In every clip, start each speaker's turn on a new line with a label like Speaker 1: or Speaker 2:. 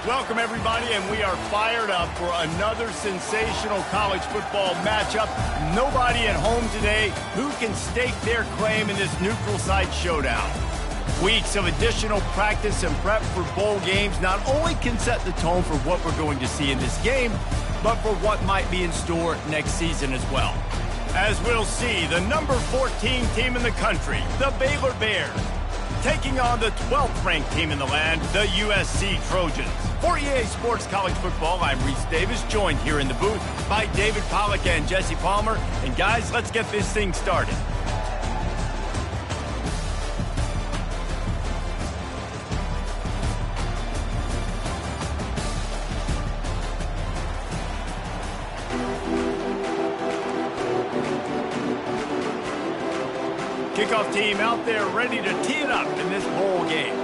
Speaker 1: Welcome, everybody, and we are fired up for another sensational college football matchup. Nobody at home today who can stake their claim in this neutral site showdown. Weeks of additional practice and prep for bowl games not only can set the tone for what we're going to see in this game, but for what might be in store next season as well. As we'll see, the number 14 team in the country, the Baylor Bears, taking on the 12th ranked team in the land, the USC Trojans. For EA Sports College Football, I'm Reese Davis, joined here in the booth by David Pollack and Jesse Palmer. And guys, let's get this thing started. Kickoff team out there ready to tee it up in this bowl game.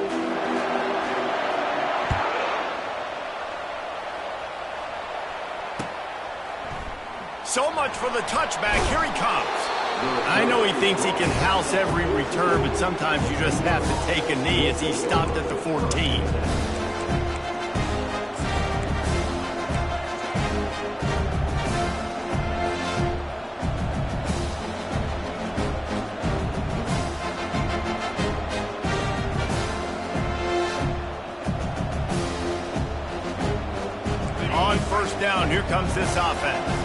Speaker 1: So much for the touchback. Here he comes. I know he thinks he can house every return, but sometimes you just have to take a knee as he stopped at the 14. On first down, here comes this offense.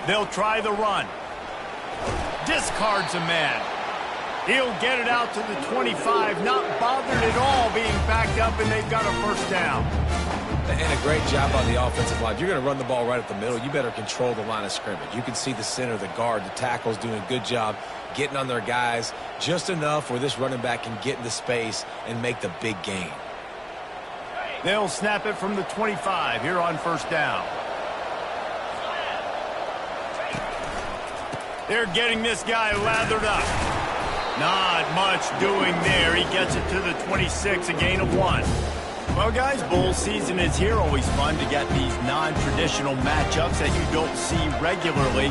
Speaker 1: They'll try the run. Discards a man. He'll get it out to the 25, not bothered at all being backed up, and they've got a first down.
Speaker 2: And a great job on the offensive line. If you're going to run the ball right up the middle, you better control the line of scrimmage. You can see the center, the guard, the tackles doing a good job getting on their guys just enough where this running back can get into space and make the big gain.
Speaker 1: They'll snap it from the 25 here on first down. They're getting this guy lathered up. Not much doing there. He gets it to the 26, a gain of 1. Well, guys, bowl season is here. Always fun to get these non-traditional matchups that you don't see regularly.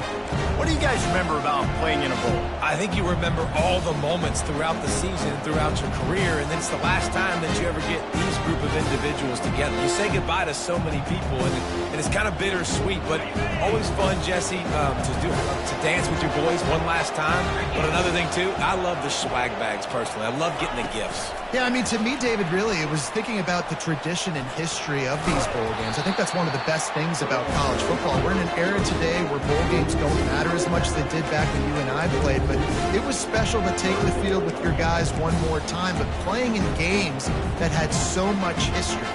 Speaker 1: What do you guys remember about playing in a bowl?
Speaker 2: I think you remember all the moments throughout the season, throughout your career, and it's the last time that you ever get these group of individuals together. You say goodbye to so many people, and it's kind of bittersweet, but always fun, Jesse, to dance with your boys one last time. But another thing, too, I love the swag bags, personally. I love getting the gifts.
Speaker 3: Yeah, I mean, to me, David, really, it was thinking about the tradition and history of these bowl games. I think that's one of the best things about college football. We're in an era today where bowl games don't matter as much as they did back when you and I played, but it was special to take the field with your guys one more time, but playing in games that had so much history.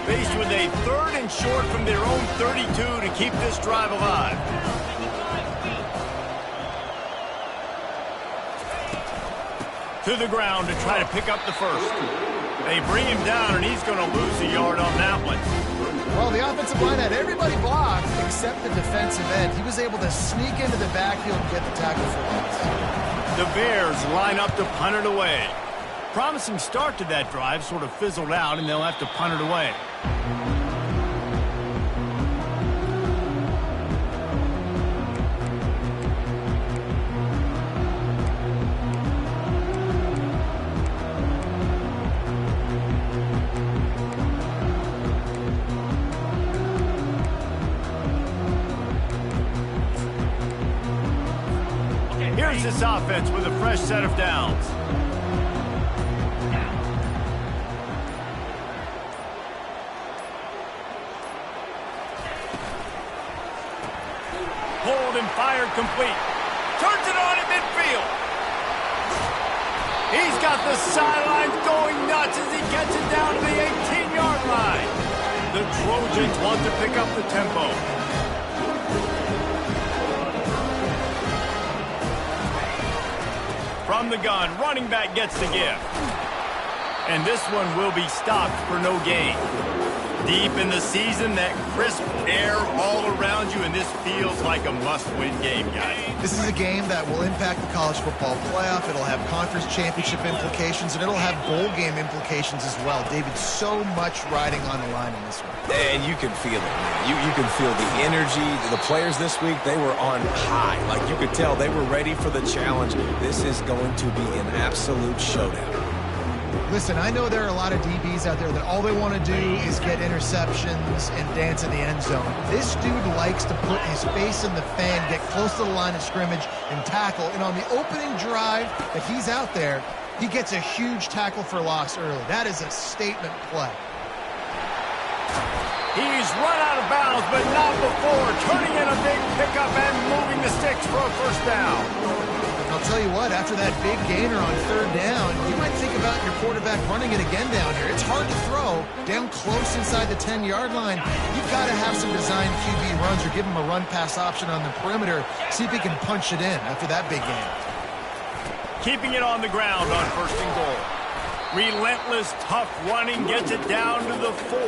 Speaker 1: Faced with a 3rd and short from their own 32 to keep this drive alive. To the ground to try to pick up the first. They bring him down, and he's going to lose a yard on that one.
Speaker 3: Well, the offensive line had everybody blocked except the defensive end. He was able to sneak into the backfield and get the tackle for loss.
Speaker 1: The Bears line up to punt it away. Promising start to that drive, sort of fizzled out, and they'll have to punt it away. Here's this offense with a fresh set of downs. Pulled and fired complete. Turns it on at midfield. He's got the sidelines going nuts as he gets it down to the 18-yard line. The Trojans want to pick up the tempo. From the gun, running back gets the give. And this one will be stopped for no gain. Deep in the season, that crisp air all around you, and this feels like a must-win game, guys.
Speaker 3: This is a game that will impact the college football playoff. It'll have conference championship implications, and it'll have bowl game implications as well. David, so much riding on the line in this one.
Speaker 2: And you can feel it. You can feel the energy. The players this week, they were on high. Like you could tell they were ready for the challenge. This is going to be an absolute showdown.
Speaker 3: Listen, I know there are a lot of DBs out there that all they want to do is get interceptions and dance in the end zone. This dude likes to put his face in the fan, get close to the line of scrimmage, and tackle. And on the opening drive that he's out there, he gets a huge tackle for loss early. That is a statement play.
Speaker 1: He's run out of bounds, but not before turning in a big pickup and moving the sticks for a first down.
Speaker 3: I'll tell you what, after that big gainer on third down, you might think about your quarterback running it again down here. It's hard to throw down close inside the 10-yard line. You've got to have some designed QB runs or give him a run-pass option on the perimeter. See if he can punch it in after that big gain.
Speaker 1: Keeping it on the ground on first and goal. Relentless, tough running gets it down to the 4.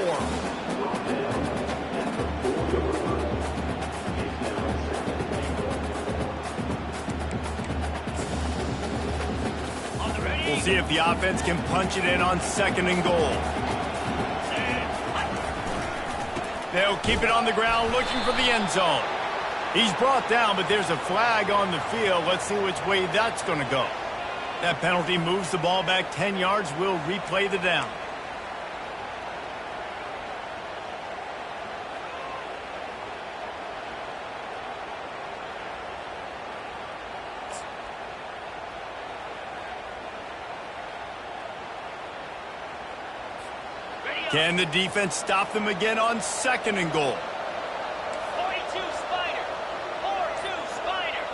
Speaker 1: We'll see if the offense can punch it in on second and goal. They'll keep it on the ground looking for the end zone. He's brought down, but there's a flag on the field. Let's see which way that's going to go. That penalty moves the ball back 10 yards. We'll replay the down. Can the defense stop them again on second and goal?
Speaker 4: 42 Spider. 4-2 Spider.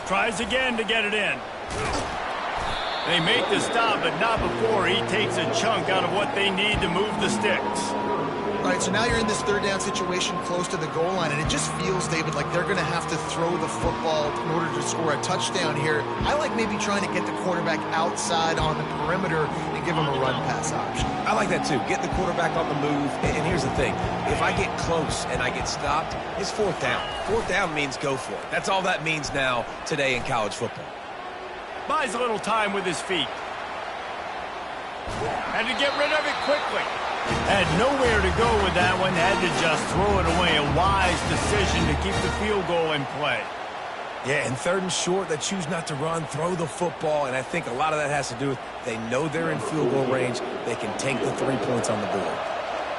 Speaker 1: Tries again to get it in. They make the stop, but not before he takes a chunk out of what they need to move the sticks.
Speaker 3: All right, so now you're in this third down situation close to the goal line, and it just feels, David, like they're going to have to throw the football in order to score a touchdown here. I like maybe trying to get the quarterback outside on the perimeter and give him a run-pass option.
Speaker 2: I like that, too. Get the quarterback on the move. And here's the thing. If I get close and I get stopped, it's fourth down. Fourth down means go for it. That's all that means now today in college football.
Speaker 1: Buys a little time with his feet. Had to get rid of it quickly. Had nowhere to go with that one. Had to just throw it away. A wise decision to keep the field goal in play.
Speaker 2: Yeah, and third and short, they choose not to run, throw the football, and I think a lot of that has to do with they know they're in field goal range. They can take the 3 points on the board.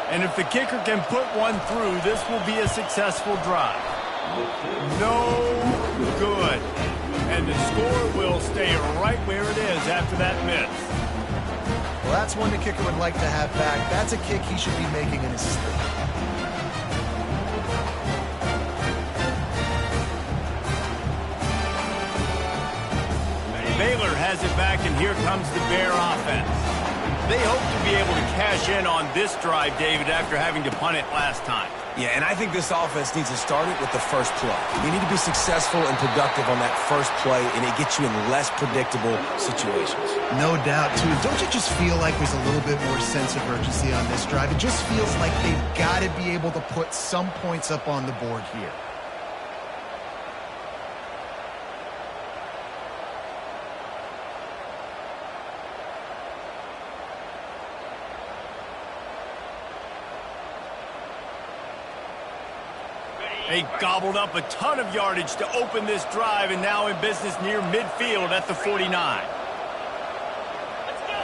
Speaker 1: And if the kicker can put one through, this will be a successful drive. No good. And the score will stay right where it is after that miss.
Speaker 3: Well, that's one the kicker would like to have back. That's a kick he should be making in his sleep.
Speaker 1: Baylor has it back, and here comes the Bear offense. They hope to be able to cash in on this drive, David, after having to punt it last time.
Speaker 2: Yeah, and I think this offense needs to start it with the first play. You need to be successful and productive on that first play, and it gets you in less predictable situations.
Speaker 3: No doubt, too. Don't you just feel like there's a little bit more sense of urgency on this drive? It just feels like they've got to be able to put some points up on the board here.
Speaker 1: They gobbled up a ton of yardage to open this drive, and now in business near midfield at the 49.
Speaker 4: Let's go.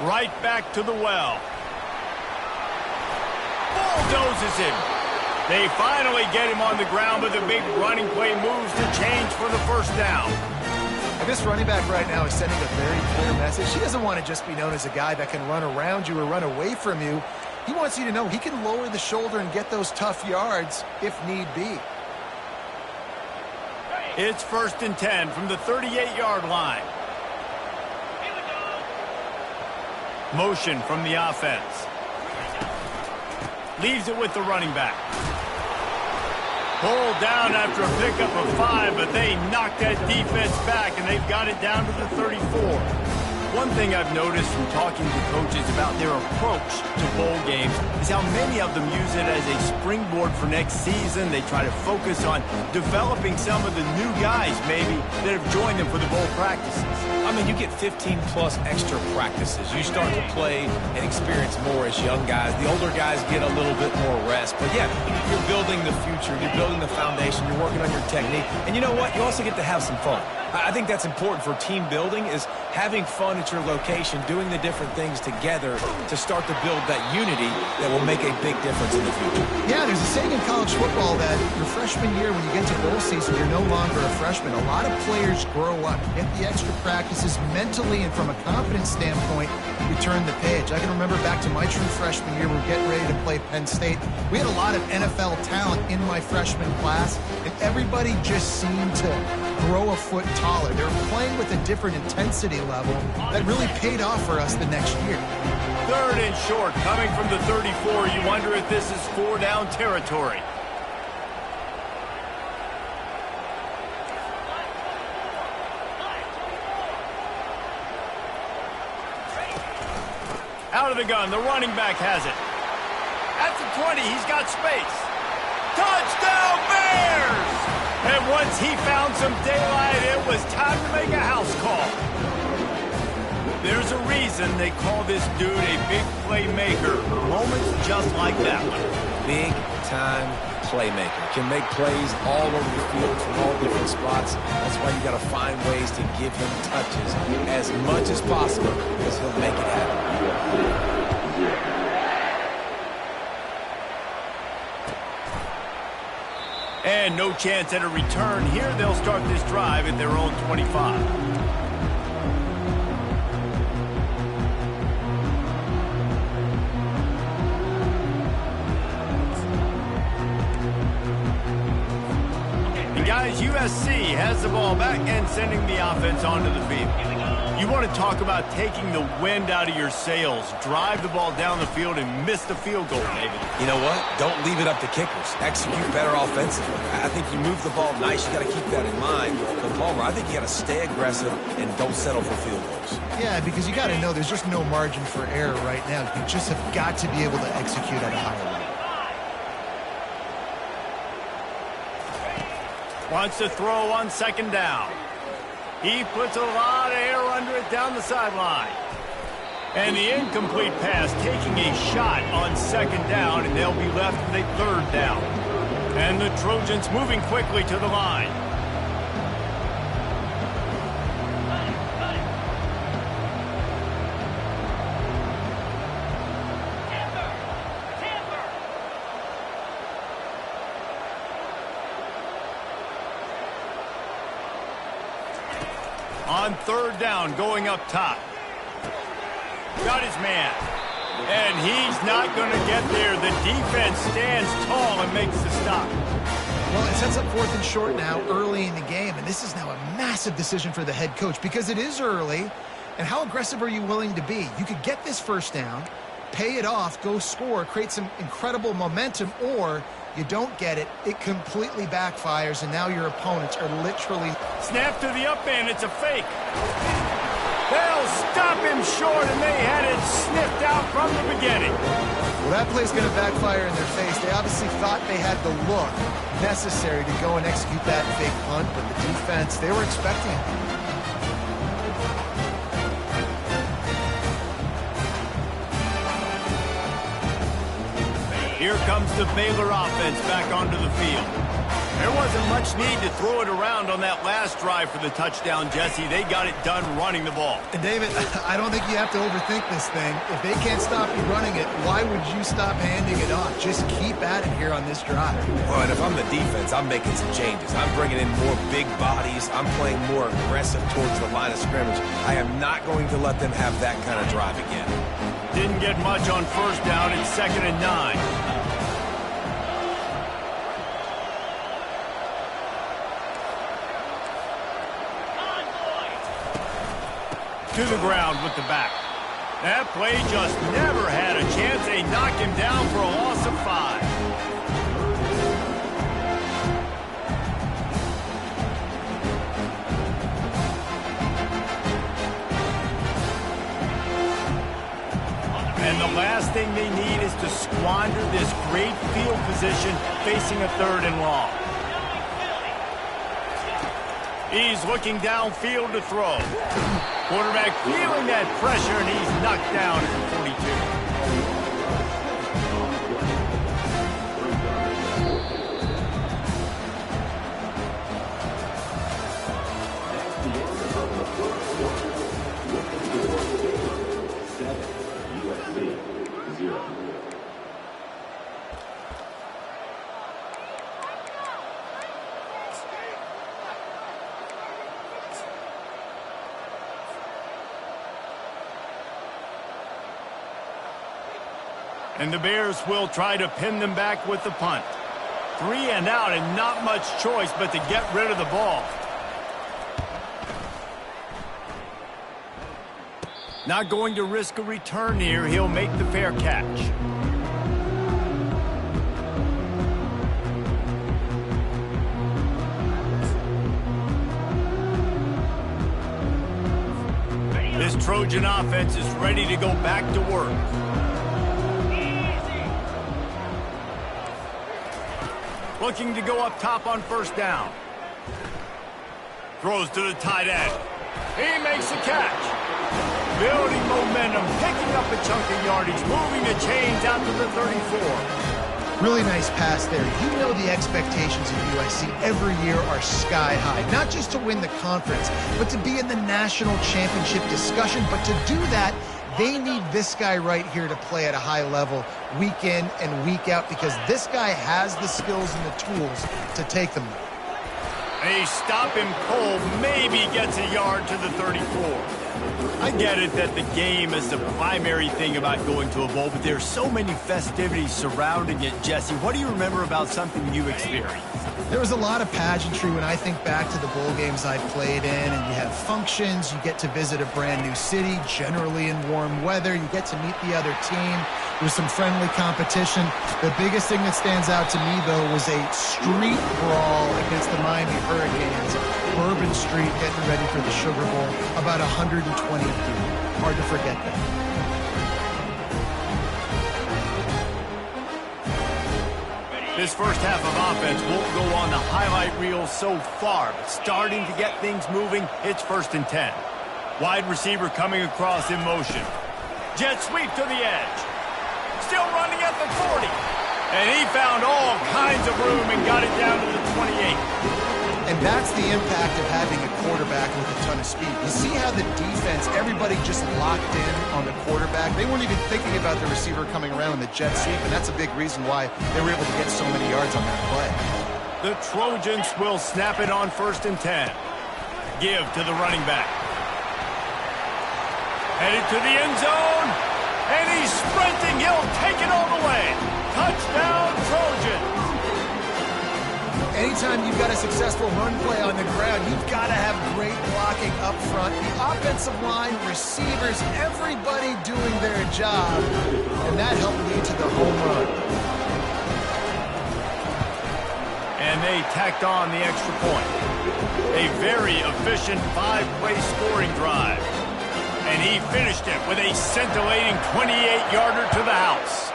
Speaker 1: Right back to the well. Bulldozes him. They finally get him on the ground, but the big running play moves the change for the first down.
Speaker 3: And this running back right now is sending a very clear message. He doesn't want to just be known as a guy that can run around you or run away from you. He wants you to know he can lower the shoulder and get those tough yards if need be.
Speaker 1: It's 1st and 10 from the 38-yard line.
Speaker 4: Here we go.
Speaker 1: Motion from the offense. Leaves it with the running back. Pulled down after a pickup of 5, but they knocked that defense back, and they've got it down to the 34. One thing I've noticed from talking to coaches about their approach to bowl games is how many of them use it as a springboard for next season. They try to focus on developing some of the new guys, maybe, that have joined them for the bowl practices.
Speaker 2: I mean, you get 15-plus extra practices. You start to play and experience more as young guys. The older guys get a little bit more rest. But, yeah, you're building the future. You're building the foundation. You're working on your technique. And you know what? You also get to have some fun. I think that's important for team building, is having fun at your location, doing the different things together to start to build that unity that will make a big difference in the future.
Speaker 3: Yeah, there's a saying in college football that your freshman year, when you get to bowl season, you're no longer a freshman. A lot of players grow up, get the extra practices mentally, and from a confidence standpoint, you turn the page. I can remember back to my true freshman year, we were getting ready to play Penn State. We had a lot of NFL talent in my freshman class, and everybody just seemed to grow a foot taller. They were playing with a different intensity level that really paid off for us the next year.
Speaker 1: Third and short, coming from the 34. You wonder if this is 4-down territory. Out of the gun, the running back has it. At the 20, he's got space. Touchdown, Bears! And once he found some daylight, it was time to make a house call. There's a reason they call this dude a big playmaker. Moments just like that one.
Speaker 2: Big-time playmaker. Can make plays all over the field from all different spots. That's why you got to find ways to give him touches as much as possible, because he'll make it happen.
Speaker 1: And no chance at a return here. They'll start this drive at their own 25. Guys, USC has the ball back and sending the offense onto the field. You want to talk about taking the wind out of your sails. Drive the ball down the field and miss the field goal, David.
Speaker 2: You know what? Don't leave it up to kickers. Execute better offensively. I think you move the ball nice. You got to keep that in mind. But Palmer, I think you got to stay aggressive and don't settle for field goals.
Speaker 3: Yeah, because you got to know there's just no margin for error right now. You just have got to be able to execute at a higher level.
Speaker 1: Wants to throw on second down. He puts a lot of air under it down the sideline. And the incomplete pass taking a shot on second down, and they'll be left with a third down. And the Trojans moving quickly to the line. On third down, going up top. Got his man. And he's not going to get there. The defense stands tall and makes the stop.
Speaker 3: Well, it sets up fourth and short now early in the game, and this is now a massive decision for the head coach because it is early, and how aggressive are you willing to be? You could get this first down, pay it off, go score, create some incredible momentum, or you don't get it, it completely backfires, and now your opponents are literally...
Speaker 1: Snap to the up end, it's a fake. They'll stop him short, and they had it sniffed out from the beginning.
Speaker 3: Well, that play's going to backfire in their face. They obviously thought they had the look necessary to go and execute that fake punt, but the defense, they were expecting it.
Speaker 1: Here comes the Baylor offense back onto the field. There wasn't much need to throw it around on that last drive for the touchdown, Jesse. They got it done running the ball.
Speaker 3: And David, I don't think you have to overthink this thing. If they can't stop you running it, why would you stop handing it off? Just keep at it here on this drive.
Speaker 2: Well, and if I'm the defense, I'm making some changes. I'm bringing in more big bodies. I'm playing more aggressive towards the line of scrimmage. I am not going to let them have that kind of drive again.
Speaker 1: Didn't get much on first down. It's 2nd and 9. To the ground with the back. That play just never had a chance. They knock him down for a loss of 5. And the last thing they need is to squander this great field position facing a 3rd and long. He's looking downfield to throw. Quarterback feeling that pressure, and he's knocked down at the 42. And the Bears will try to pin them back with the punt. 3 and out, and not much choice but to get rid of the ball. Not going to risk a return here. He'll make the fair catch. This Trojan offense is ready to go back to work. Looking to go up top on 1st down. Throws to the tight end. He makes the catch. Building momentum, picking up a chunk of yardage, moving the chains out to the 34.
Speaker 3: Really nice pass there. You know the expectations of USC every year are sky high. Not just to win the conference, but to be in the national championship discussion. But to do that, they need this guy right here to play at a high level week in and week out, because this guy has the skills and the tools to take them there.
Speaker 1: They stop him cold, maybe gets a yard to the 34. I get it that the game is the primary thing about going to a bowl, but there's so many festivities surrounding it. Jesse, what do you remember about something you experienced?
Speaker 3: There was a lot of pageantry when I think back to the bowl games I played in, and you have functions, you get to visit a brand new city, generally in warm weather, you get to meet the other team. There's some friendly competition. The biggest thing that stands out to me, though, was a street brawl against the Miami Hurricanes. Bourbon Street getting ready for the Sugar Bowl. About 120 people. Hard to forget that.
Speaker 1: This first half of offense won't go on the highlight reel so far, but starting to get things moving, it's 1st and 10. Wide receiver coming across in motion. Jet sweep to the edge. Still running at the 40. And he found all kinds of room and got it down to the 28.
Speaker 3: And that's the impact of having a quarterback with a ton of speed. You see how the defense, everybody just locked in on the quarterback. They weren't even thinking about the receiver coming around in the jet sweep, and that's a big reason why they were able to get so many yards on that play.
Speaker 1: The Trojans will snap it on 1st and 10. Give to the running back. Headed to the end zone. And he's sprinting. He'll take it all the way. Touchdown, Trojans.
Speaker 3: Anytime you've got a successful run play on the ground, you've got to have great blocking up front. The offensive line, receivers, everybody doing their job. And that helped lead to the home run.
Speaker 1: And they tacked on the extra point. A very efficient 5-play scoring drive. And he finished it with a scintillating 28-yarder to the house.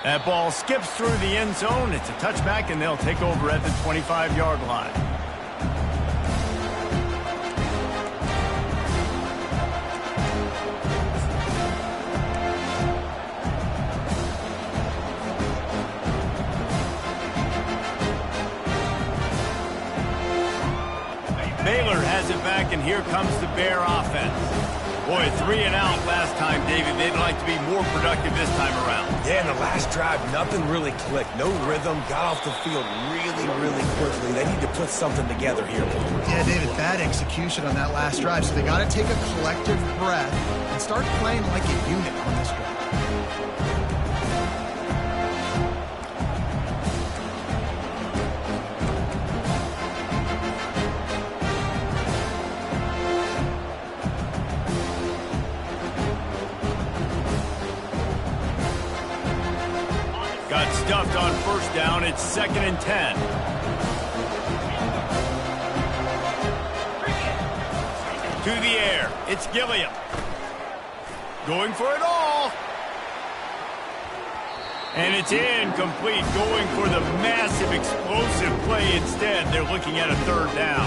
Speaker 1: That ball skips through the end zone. It's a touchback, and they'll take over at the 25-yard line. Baylor has it back, and here comes the Bear offense. Boy, 3 and out last time, David. They'd like to be more productive this time around.
Speaker 2: Yeah, in the last drive, nothing really clicked. No rhythm, got off the field really quickly. They need to put something together here.
Speaker 3: Yeah, David, bad execution on that last drive. So they got to take a collective breath and start playing like a unit on this drive.
Speaker 1: Got stuffed on 1st down. It's 2nd and 10. To the air. It's Gilliam. Going for it all. And it's incomplete. Going for the massive explosive play instead. They're looking at a third down.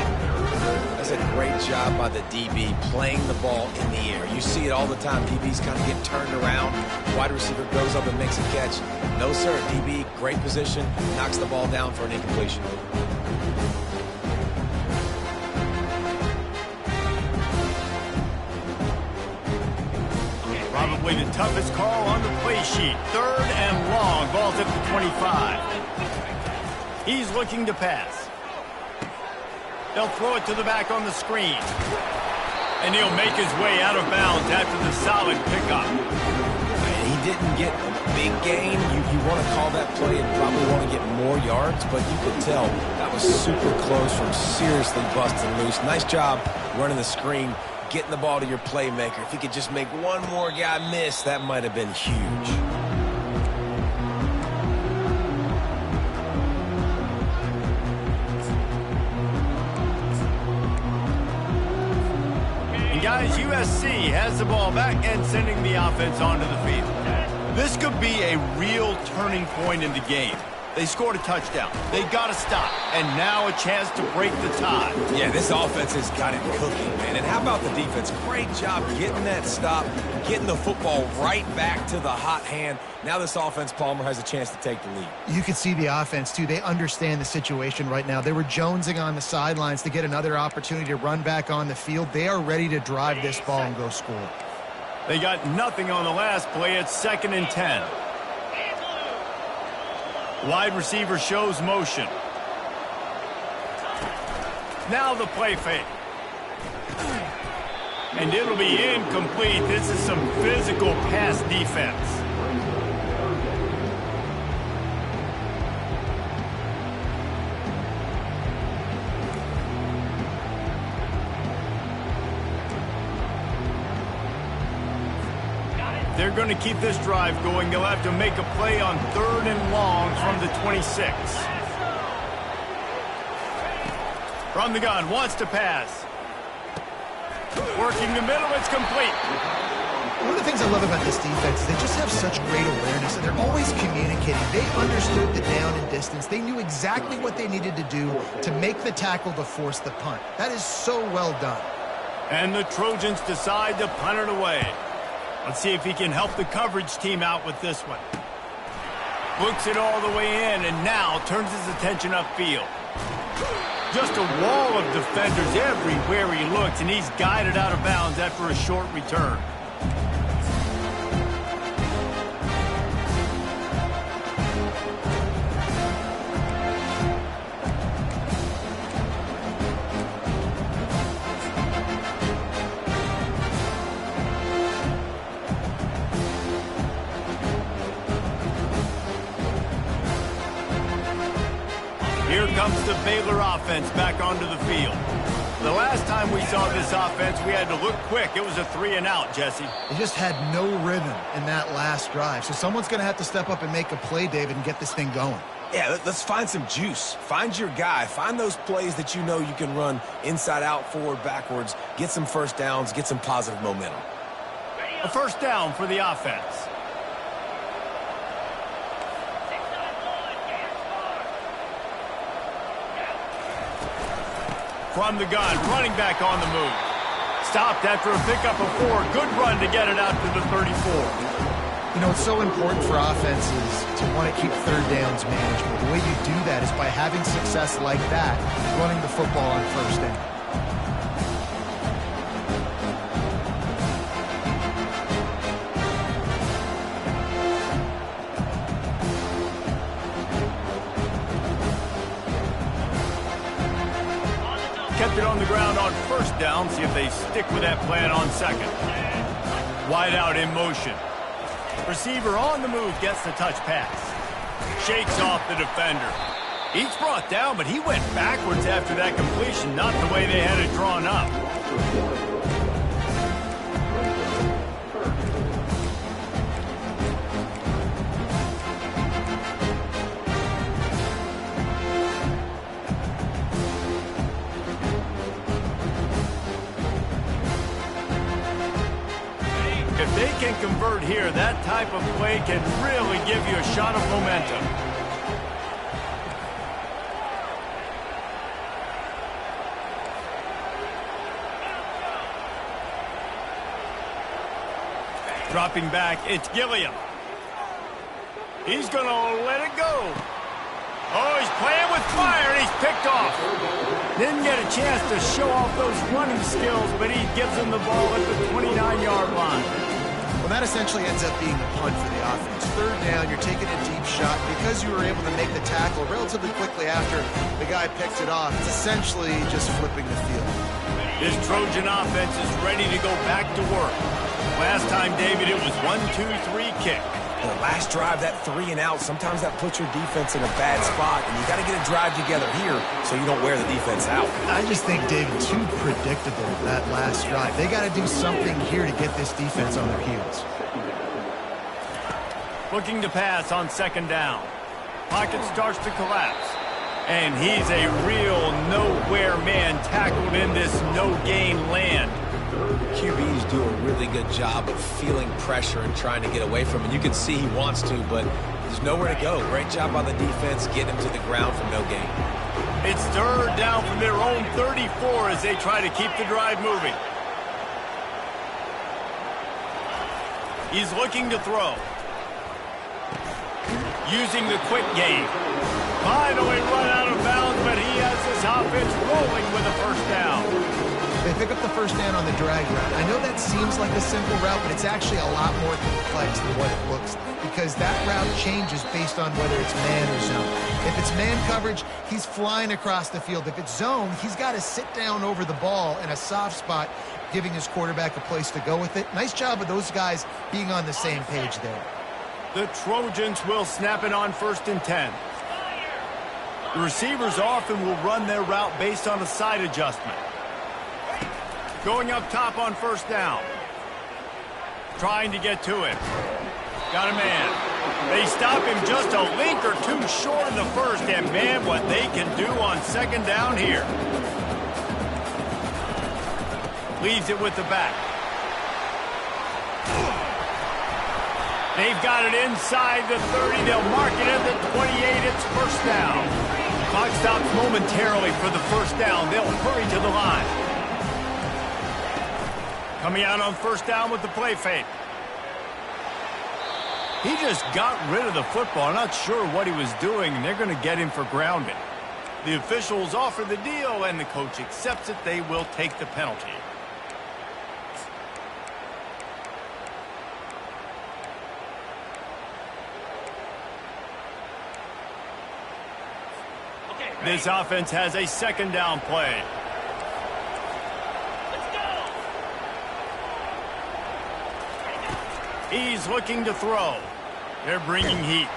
Speaker 2: That's a great job by the DB playing the ball in the air. You see it all the time. DBs kind of get turned around. Wide receiver goes up and makes a catch. No, sir. DB, great position. Knocks the ball down for an incompletion.
Speaker 1: Probably the toughest call on the play sheet. Third and long. Ball's at the 25. He's looking to pass. They'll throw it to the back on the screen. And he'll make his way out of bounds after the solid pickup.
Speaker 2: And he didn't get a big gain. You want to call that play and probably want to get more yards, but you could tell that was super close from seriously busting loose. Nice job running the screen, getting the ball to your playmaker. If he could just make one more guy miss, that might have been huge.
Speaker 1: Guys, USC has the ball back and sending the offense onto the field. This could be a real turning point in the game. They scored a touchdown. They got to stop. And now a chance to break the tie.
Speaker 2: Yeah, this offense has got it cooking, man. And how about the defense? Great job getting that stop, getting the football right back to the hot hand. Now this offense, Palmer, has a chance to take the lead.
Speaker 3: You can see the offense, too. They understand the situation right now. They were jonesing on the sidelines to get another opportunity to run back on the field. They are ready to drive this ball and go score.
Speaker 1: They got nothing on the last play. It's 2nd and 10. Wide receiver shows motion. Now the play fake. And it'll be incomplete. This is some physical pass defense. They're going to keep this drive going. They'll have to make a play on 3rd and long from the 26. From the gun, wants to pass. Working the middle, it's complete.
Speaker 3: One of the things I love about this defense is they just have such great awareness, and they're always communicating. They understood the down and distance. They knew exactly what they needed to do to make the tackle to force the punt. That is so well done.
Speaker 1: And the Trojans decide to punt it away. Let's see if he can help the coverage team out with this one. Books it all the way in and now turns his attention upfield. Just a wall of defenders everywhere he looks, and he's guided out of bounds after a short return. Here comes the Baylor offense back onto the field. The last time we saw this offense, we had to look quick. It was a 3-and-out, Jesse.
Speaker 3: They just had no rhythm in that last drive. So someone's going to have to step up and make a play, David, and get this thing going.
Speaker 2: Yeah, let's find some juice. Find your guy. Find those plays that you know you can run inside out, forward, backwards. Get some first downs. Get some positive momentum.
Speaker 1: A first down for the offense. From the gun, running back on the move. Stopped after a pickup of 4. Good run to get it out to the 34.
Speaker 3: You know, it's so important for offenses to want to keep third downs manageable. The way you do that is by having success like that, running the football on first down.
Speaker 1: Kept it on the ground on first down. See if they stick with that plan on second. Wide out in motion. Receiver on the move gets the touch pass. Shakes off the defender. He's brought down, but he went backwards after that completion, not the way they had it drawn up. If they can convert here, that type of play can really give you a shot of momentum. Dropping back, it's Gilliam. He's going to let it go. Oh, he's playing with fire, and he's picked off. Didn't get a chance to show off those running skills, but he gives him the ball at the 29-yard line.
Speaker 3: Well, that essentially ends up being a punt for the offense. Third down, you're taking a deep shot. Because you were able to make the tackle relatively quickly after the guy picked it off, it's essentially just flipping the field.
Speaker 1: This Trojan offense is ready to go back to work. Last time, David, it was 1-2-3 kick.
Speaker 2: The last drive, that 3 and out, sometimes that puts your defense in a bad spot, and you got to get a drive together here so you don't wear the defense out.
Speaker 3: I just think, David, too predictable, that last drive. They got to do something here to get this defense on their heels.
Speaker 1: Looking to pass on second down. Pocket starts to collapse. And he's a real nowhere man tackled in this no-gain land.
Speaker 2: QBs do a really good job of feeling pressure and trying to get away from it. You can see he wants to, but there's nowhere to go. Great job by the defense getting him to the ground for no gain.
Speaker 1: It's third down from their own 34 as they try to keep the drive moving. He's looking to throw. Using the quick game. Finally run out of bounds, but he has this offense rolling with a first down.
Speaker 3: They pick up the first down on the drag route. I know that seems like a simple route, but it's actually a lot more complex than what it looks like because that route changes based on whether it's man or zone. If it's man coverage, he's flying across the field. If it's zone, he's got to sit down over the ball in a soft spot, giving his quarterback a place to go with it. Nice job of those guys being on the same page there.
Speaker 1: The Trojans will snap it on 1st and 10. The receivers often will run their route based on a side adjustment. Going up top on first down. Trying to get to him. Got a man. They stop him just a link or two short of the first, and man, what they can do on second down here. Leaves it with the back. They've got it inside the 30. They'll mark it at the 28. It's first down. Clock stops momentarily for the first down. They'll hurry to the line. Coming out on first down with the play fake. He just got rid of the football. Not sure what he was doing, and they're going to get him for grounding. The officials offer the deal, and the coach accepts it. They will take the penalty. This offense has a second down play. He's looking to throw. They're bringing heat.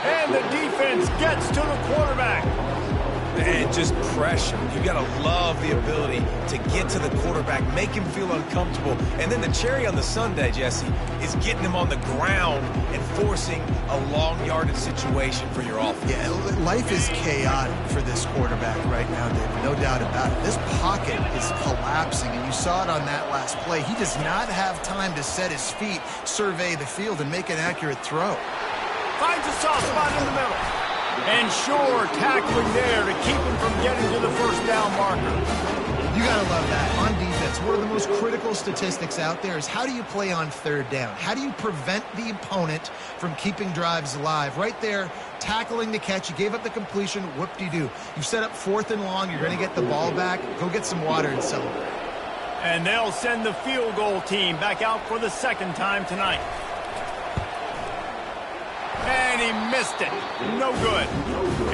Speaker 1: And the defense gets to the quarterback.
Speaker 2: And just pressure. You got to love the ability to get to the quarterback, make him feel uncomfortable. And then the cherry on the sundae, Jesse, is getting him on the ground and forcing a long yardage situation for your offense.
Speaker 3: Yeah, life is chaotic for this quarterback right now, David. No doubt about it. This pocket is collapsing, and you saw it on that last play. He does not have time to set his feet, survey the field, and make an accurate throw.
Speaker 1: Finds a soft spot in the middle. And sure, tackling there to keep him from getting to the first down marker.
Speaker 3: You got to love that. On defense, one of the most critical statistics out there is how do you play on third down? How do you prevent the opponent from keeping drives alive? Right there, tackling the catch. You gave up the completion. Whoop-de-doo. You've set up 4th and long. You're going to get the ball back. Go get some water and celebrate.
Speaker 1: And they'll send the field goal team back out for the second time tonight. And he missed it. No good.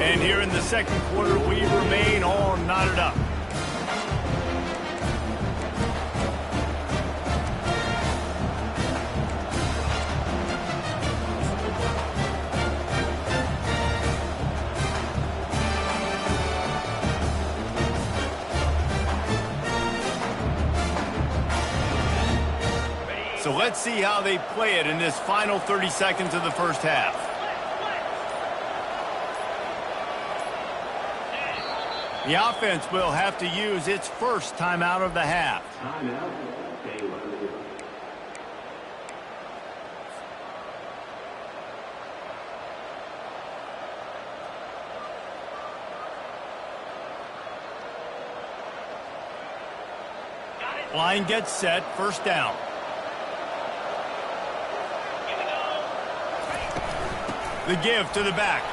Speaker 1: And here in the second quarter, we remain all knotted up. So let's see how they play it in this final 30 seconds of the first half. The offense will have to use its first timeout of the half. Line gets set, first down. The give to the back.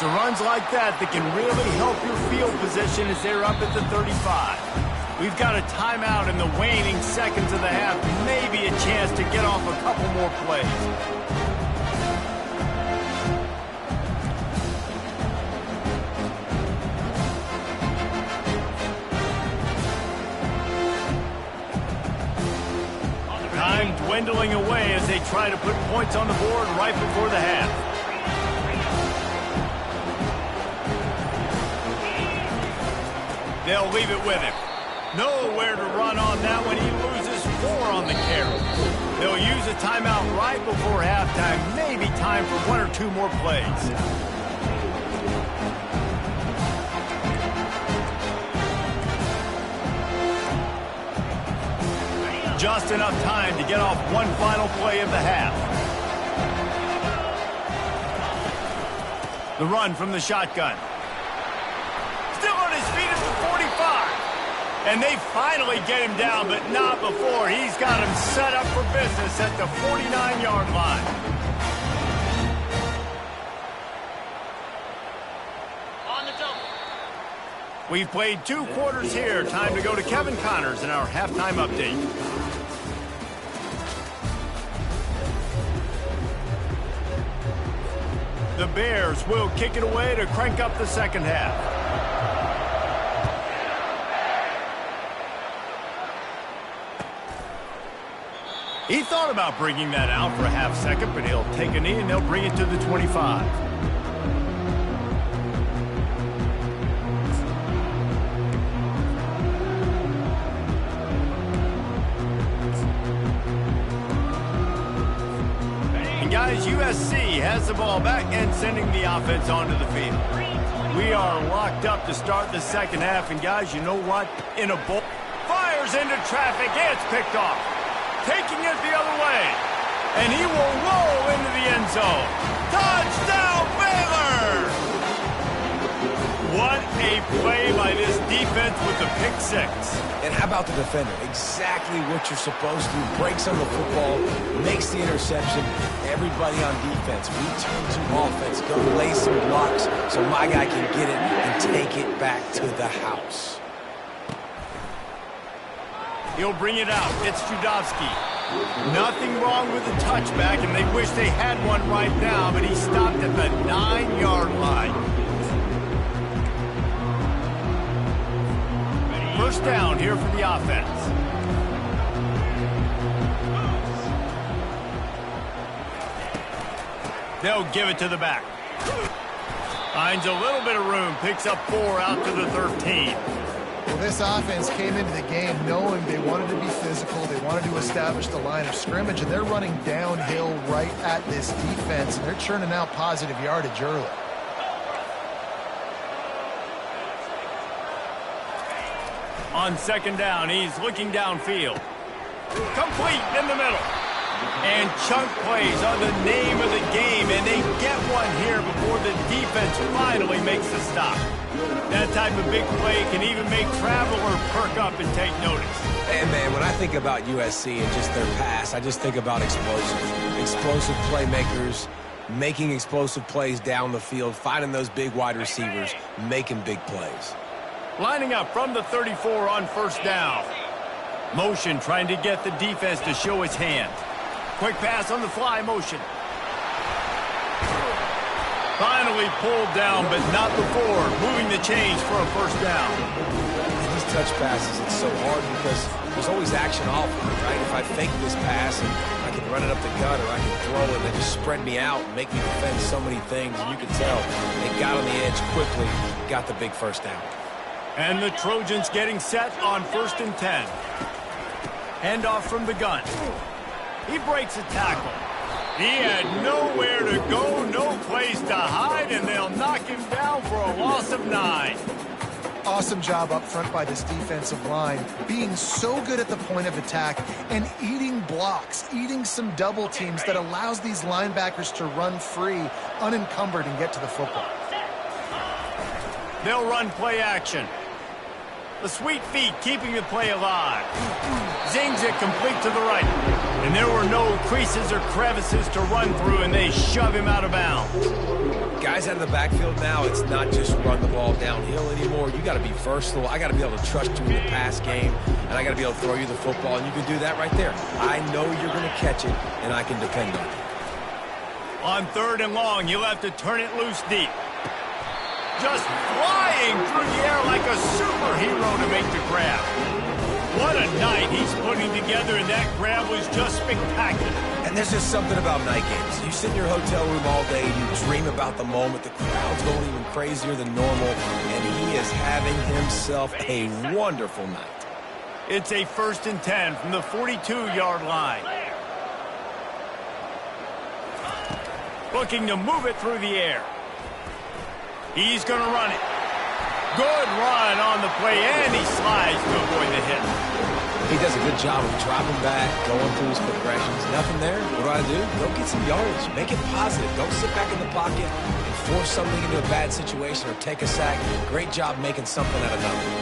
Speaker 1: So runs like that can really help your field position as they're up at the 35. We've got a timeout in the waning seconds of the half. Maybe a chance to get off a couple more plays. Time dwindling away as they try to put points on the board right before the half. They'll leave it with him. Nowhere to run on that when he loses 4 on the carry. They'll use a timeout right before halftime. Maybe time for 1 or 2 more plays. Just enough time to get off one final play of the half. The run from the shotgun. Still on his feet at the 45. And they finally get him down, but not before. He's got him set up for business at the 49-yard line.
Speaker 4: On the double.
Speaker 1: We've played 2 quarters here. Time to go to Kevin Connors in our halftime update. The Bears will kick it away to crank up the second half. He thought about bringing that out for a half second, but he'll take a knee and they'll bring it to the 25. Guys, USC has the ball back and sending the offense onto the field. We are locked up to start the second half, and guys, you know what? In a bowl, fires into traffic, it's picked off. Taking it the other way, and he will roll into the end zone. Touchdown, Baylor! What a play by this defense with the pick 6.
Speaker 2: And how about the defender? Exactly what you're supposed to do. Breaks on the football, makes the interception. Everybody on defense, we turn to offense. Go lay some blocks so my guy can get it and take it back to the house.
Speaker 1: He'll bring it out. It's Judovsky. Nothing wrong with the touchback, and they wish they had one right now, but he stopped at the 9-yard line. First down here for the offense. They'll give it to the back. Finds a little bit of room, picks up 4 out to the 13.
Speaker 3: Well, this offense came into the game knowing they wanted to be physical, they wanted to establish the line of scrimmage, and they're running downhill right at this defense, and they're churning out positive yardage early.
Speaker 1: On second down, he's looking downfield. Complete in the middle. And chunk plays are the name of the game, and they get one here before the defense finally makes the stop. That type of big play can even make traveler perk up and take notice.
Speaker 2: And, man, when I think about USC and just their pass, I just think about explosive playmakers, making explosive plays down the field, finding those big wide receivers, making big plays.
Speaker 1: Lining up from the 34 on first down. Motion trying to get the defense to show his hand. Quick pass on the fly motion. Finally pulled down, but not before moving the chains for a first down.
Speaker 2: These touch passes, it's so hard because there's always action off of it, right? If I fake this pass and I can run it up the gut or I can throw it and they just spread me out and make me defend so many things, and you can tell they got on the edge quickly, got the big first down.
Speaker 1: And the Trojans getting set on 1st and 10. Handoff from the gun. He breaks a tackle. He had nowhere to go, no place to hide, and they'll knock him down for a loss of 9.
Speaker 3: Awesome job up front by this defensive line, being so good at the point of attack and eating blocks, eating some double teams that allows these linebackers to run free, unencumbered, and get to the football.
Speaker 1: They'll run play action. The sweet feet keeping the play alive. Zings it complete to the right. And there were no creases or crevices to run through, and they shove him out of bounds.
Speaker 2: Guys out of the backfield now, it's not just run the ball downhill anymore. You got to be versatile. I got to be able to trust you in the pass game, and I got to be able to throw you the football, and you can do that right there. I know you're going to catch it, and I can depend on it.
Speaker 1: On 3rd and long, you'll have to turn it loose deep. Just flying through the air like a superhero to make the grab. What a night he's putting together, and that grab was just spectacular.
Speaker 2: And there's just something about night games. You sit in your hotel room all day, and you dream about the moment. The crowd's going even crazier than normal, and he is having himself a wonderful night.
Speaker 1: It's a 1st and 10 from the 42-yard line. Looking to move it through the air. He's going to run it. Good run on the play, and he slides to avoid the hit.
Speaker 2: He does a good job of dropping back, going through his progressions. Nothing there. What do? Go get some yards. Make it positive. Don't sit back in the pocket and force something into a bad situation or take a sack. Great job making something out of nothing.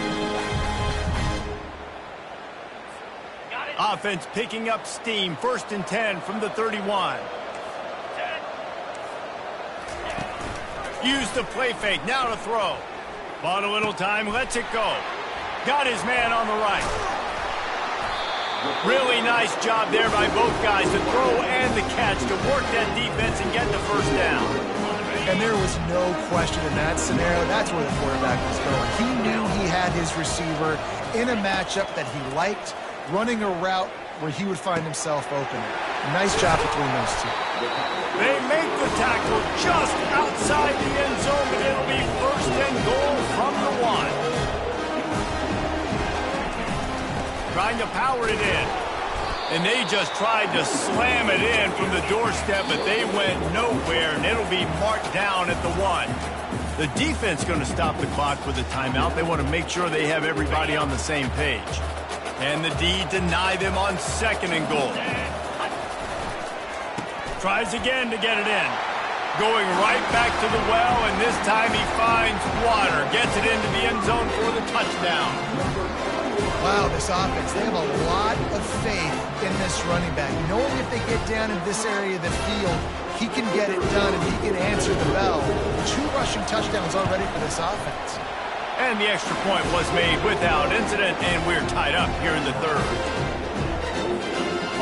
Speaker 1: Offense picking up steam. 1st and 10 from the 31. Use the play fake. Now to throw. Bought a little time. Lets it go. Got his man on the right. Really nice job there by both guys, the throw and the catch, to work that defense and get the 1st down.
Speaker 3: And there was no question in that scenario. That's where the quarterback was going. He knew he had his receiver in a matchup that he liked, running a route where he would find himself open. Nice job between those two.
Speaker 1: They make the tackle just outside the end zone, but it'll be 1st and goal from the 1. Trying to power it in. And they just tried to slam it in from the doorstep, but they went nowhere, and it'll be marked down at the 1. The defense going to stop the clock with a timeout. They want to make sure they have everybody on the same page. And the D deny them on 2nd and goal. Tries again to get it in. Going right back to the well, and this time he finds water. Gets it into the end zone for the touchdown.
Speaker 3: Wow, this offense, they have a lot of faith in this running back. Knowing if they get down in this area of the field, he can get it done and he can answer the bell. 2 rushing touchdowns already for this offense.
Speaker 1: And the extra point was made without incident, and we're tied up here in the 3rd.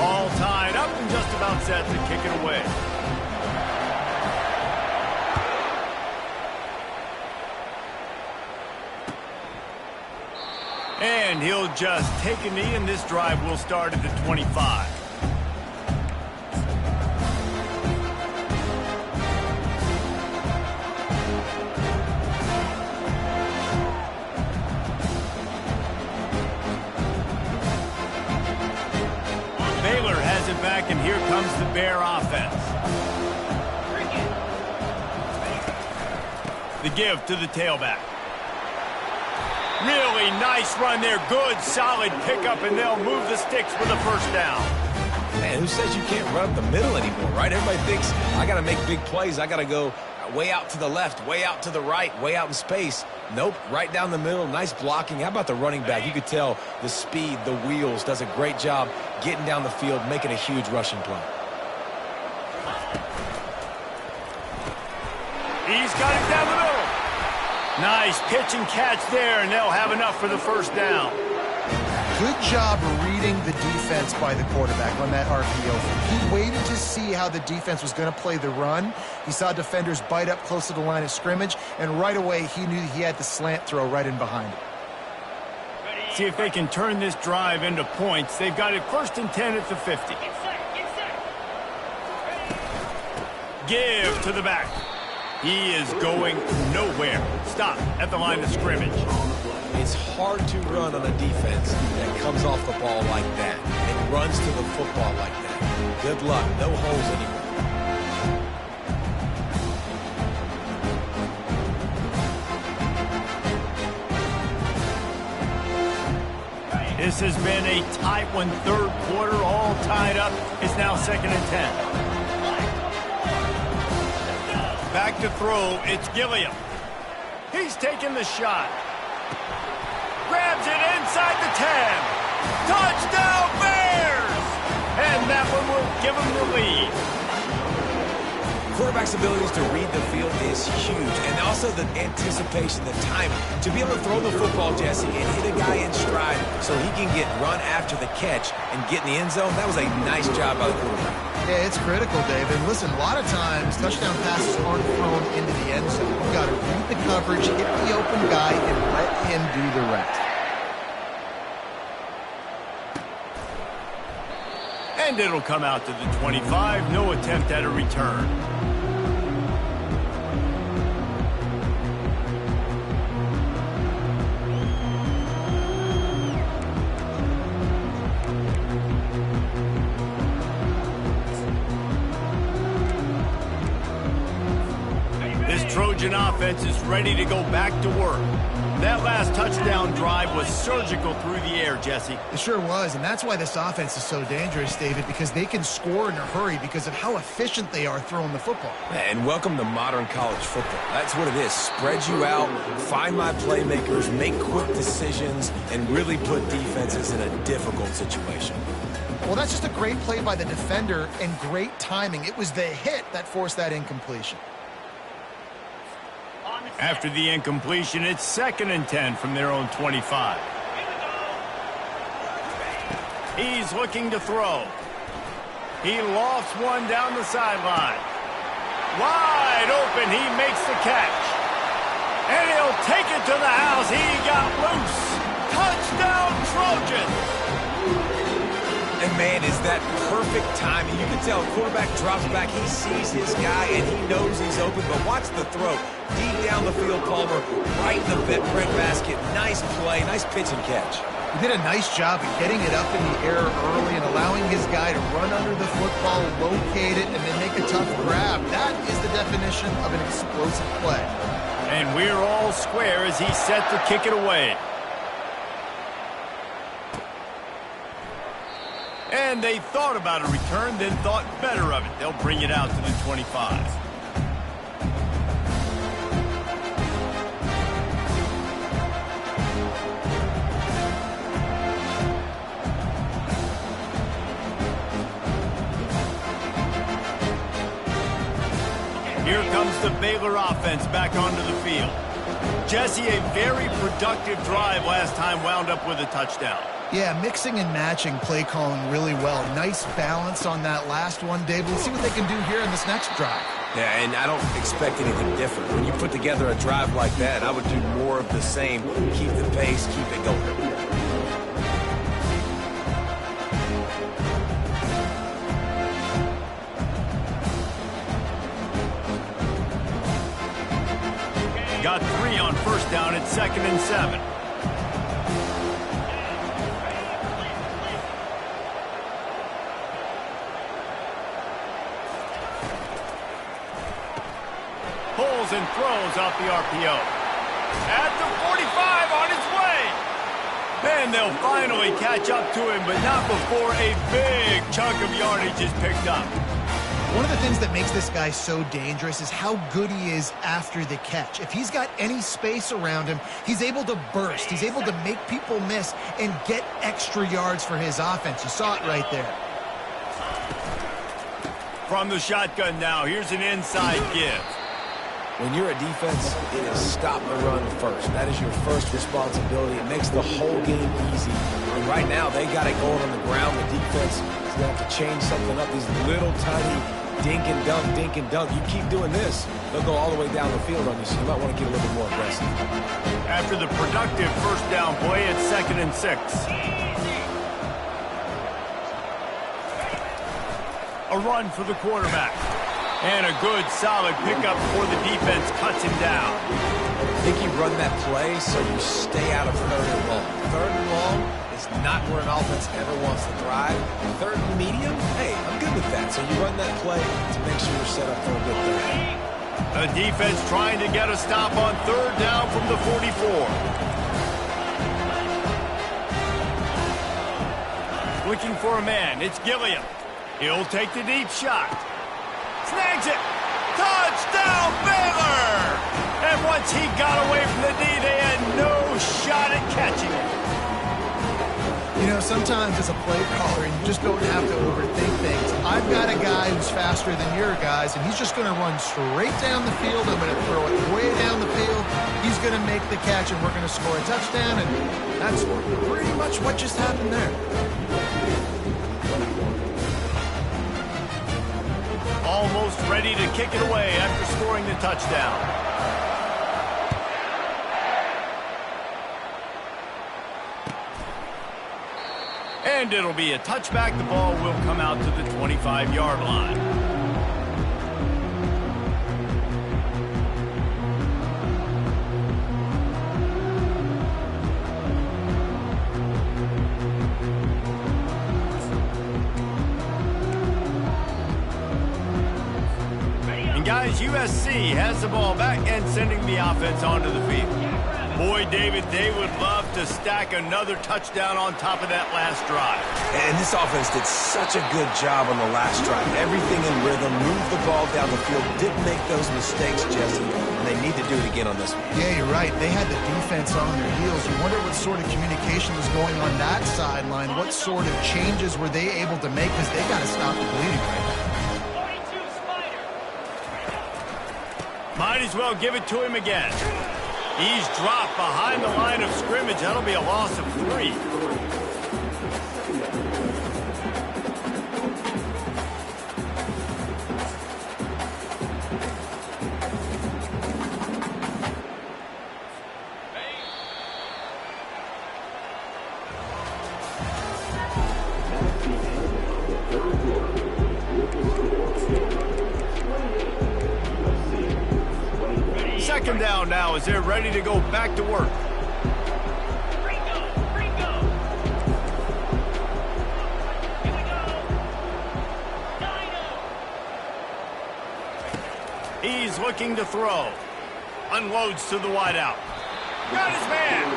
Speaker 1: All tied up and just about set to kick it away. And he'll just take a knee, and this drive will start at the 25. Baylor has it back, and here comes the Bear offense. The give to the tailback. Really nice run there. Good, solid pickup, and they'll move the sticks for the 1st down.
Speaker 2: Man, who says you can't run up the middle anymore, right? Everybody thinks, I got to make big plays. I got to go way out to the left, way out to the right, way out in space. Nope, right down the middle. Nice blocking. How about the running back? You could tell the speed, the wheels, does a great job getting down the field, making a huge rushing play.
Speaker 1: He's got it down the middle. Nice pitch and catch there, and they'll have enough for the 1st down.
Speaker 3: Good job reading the defense by the quarterback on that RPO. He waited to see how the defense was going to play the run. He saw defenders bite up close to the line of scrimmage, and right away he knew he had the slant throw right in behind it.
Speaker 1: See if they can turn this drive into points. They've got it 1st and 10 at the 50. Give to the back. He is going nowhere. Stop at the line of scrimmage.
Speaker 2: It's hard to run on a defense that comes off the ball like that and runs to the football like that. Good luck. No holes anymore.
Speaker 1: This has been a tight one. 3rd quarter, all tied up. It's now 2nd and 10. Back to throw, it's Gilliam. He's taking the shot. grabs it inside the 10. Touchdown, Bears! And that one will give them the lead.
Speaker 2: Quarterback's abilities to read the field is huge, and also the anticipation, the timing. To be able to throw the football, Jesse, and hit a guy in stride so he can get run after the catch and get in the end zone, that was a nice job by the quarterback.
Speaker 3: Yeah, it's critical, David. Listen, a lot of times touchdown passes aren't thrown into the end zone. You've got to read the coverage, hit the open guy, and let him do the rest.
Speaker 1: And it'll come out to the 25. No attempt at a return. This Trojan offense is ready to go back to work. That last touchdown drive was surgical through the air, Jesse.
Speaker 3: It sure was, and that's why this offense is so dangerous, David, because they can score in a hurry because of how efficient they are throwing the football.
Speaker 2: And welcome to modern college football. That's what it is. Spread you out, find my playmakers, make quick decisions, and really put defenses in a difficult situation.
Speaker 3: Well, that's just a great play by the defender and great timing. It was the hit that forced that incompletion.
Speaker 1: After the incompletion, it's 2nd and 10 from their own 25. He's looking to throw. He lofts one down the sideline. Wide open, he makes the catch. And he'll take it to the house. He got loose. Touchdown, Trojans!
Speaker 2: And, man, is that perfect timing. You can tell quarterback drops back. He sees his guy, and he knows he's open. But watch the throw. Deep down the field, Palmer, right in the bread basket. Nice play, nice pitch and catch.
Speaker 3: He did a nice job of getting it up in the air early and allowing his guy to run under the football, locate it, and then make a tough grab. That is the definition of an explosive play.
Speaker 1: And we're all square as he's set to kick it away. And they thought about a return, then thought better of it. They'll bring it out to the 25. Here comes the Baylor offense back onto the field. Jesse, a very productive drive last time wound up with a touchdown.
Speaker 3: Yeah, mixing and matching play calling really well. Nice balance on that last one, Dave. We'll see what they can do here in this next drive.
Speaker 2: Yeah, and I don't expect anything different. When you put together a drive like that, I would do more of the same. Keep the pace, keep it going.
Speaker 1: Got 3 on first down at 2nd and 7. Pulls and throws off the RPO. At the 45 on his way. And they'll finally catch up to him, but not before a big chunk of yardage is picked up.
Speaker 3: One of the things that makes this guy so dangerous is how good he is after the catch. If he's got any space around him, he's able to burst. He's able to make people miss and get extra yards for his offense. You saw it right there.
Speaker 1: From the shotgun now, here's an inside give.
Speaker 2: When you're a defense, it is stop the run first. That is your first responsibility. It makes the whole game easy. And right now, they got it going on the ground. The defense is going to have to change something up. These little tiny dink and dunk, dink and dunk. You keep doing this, they'll go all the way down the field on you, so you might want to get a little bit more aggressive.
Speaker 1: After the productive first down play, it's 2nd and 6. A run for the quarterback. And a good, solid pickup before the defense cuts him down.
Speaker 2: I think you run that play so you stay out of 3rd and long. 3rd and long is not where an offense ever wants to thrive. 3rd and medium, hey, I'm good with that. So you run that play to make sure you're set up for a good third.
Speaker 1: The defense trying to get a stop on 3rd down from the 44. Looking for a man, it's Gilliam. He'll take the deep shot. Snags it. Touchdown, Baylor! And once he got away from the D, they had no shot at catching it.
Speaker 3: You know, sometimes as a play caller, you just don't have to overthink things. I've got a guy who's faster than your guys, and he's just going to run straight down the field. I'm going to throw it way down the field. He's going to make the catch, and we're going to score a touchdown, and that's pretty much what just happened there.
Speaker 1: Almost ready to kick it away after scoring the touchdown. And it'll be a touchback. The ball will come out to the 25-yard line. And guys, USC has the ball back and sending the offense onto the field. Boy, David, they would love to stack another touchdown on top of that last drive.
Speaker 2: And this offense did such a good job on the last drive. Everything in rhythm, moved the ball down the field, didn't make those mistakes, Jesse, and they need to do it again on this one.
Speaker 3: Yeah, you're right. They had the defense on their heels. You wonder what sort of communication was going on that sideline. What sort of changes were they able to make, because they got to stop the bleeding right now.
Speaker 4: 42 Spider.
Speaker 1: Might as well give it to him again. He's dropped behind the line of scrimmage. That'll be a loss of 3. Second down now as they're ready to go back to work.
Speaker 4: Ringo. Here we go. Dino.
Speaker 1: He's looking to throw. Unloads to the wideout. Got his man.